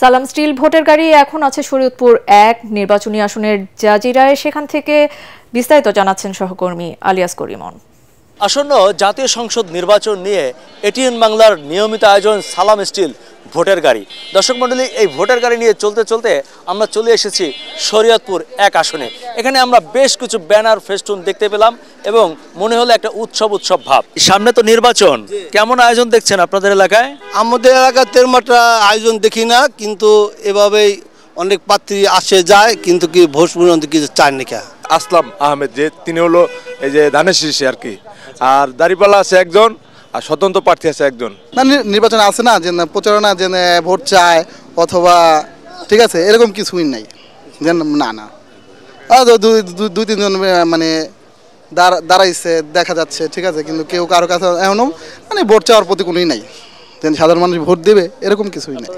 সালাম স্টিল ভোটের গাড়ি এখন আছে শরীয়তপুর ১ নির্বাচনী আসনের জাজিরায়। সেখান থেকে বিস্তারিত জানাচ্ছেন সহকর্মী আলিয়াস করিমন। আসন্ন জাতীয় সংসদ নির্বাচন নিয়ে এটিএন বাংলার নিয়মিত আয়োজন সালাম স্টিল ভোটের গাড়ি। দর্শক মণ্ডলী, এই ভোটের গাড়ি নিয়ে চলতে চলতে আমরা চলে এসেছি শরীয়তপুর ১ আসনে। এখানে আমরা বেশ কিছু ব্যানার ফেস্টুন দেখতে পেলাম এবং মনে হলো একটা উৎসব ভাব। সামনে তো নির্বাচন, কেমন আয়োজন দেখছেন আপনাদের এলাকায়? আমাদের এলাকায় তেমনটা আয়োজন দেখি না, কিন্তু এভাবেই অনেক প্রার্থী আসে যায়, কিন্তু কি ভোট পর্যন্ত কিছু চায় না। আসলাম আহমেদ, যে তিনি হলো এই যে ধানের শীষে আর কি, আর দাঁড়িপাল্লা আছে একজন, আর স্বতন্ত্র প্রার্থী আছে একজন। না, নির্বাচন আছে না যে প্রচারণা যে ভোট চায় অথবা ঠিক আছে এরকম কিছুই নাই। না দুই তিনজন মানে দাঁড়াইছে দেখা যাচ্ছে, ঠিক আছে, কিন্তু কেউ কারো কাছে এখনো মানে ভোট চাওয়ার প্রতি কোনোই নাই, সাধারণ মানুষ ভোট দেবে এরকম কিছুই নাই।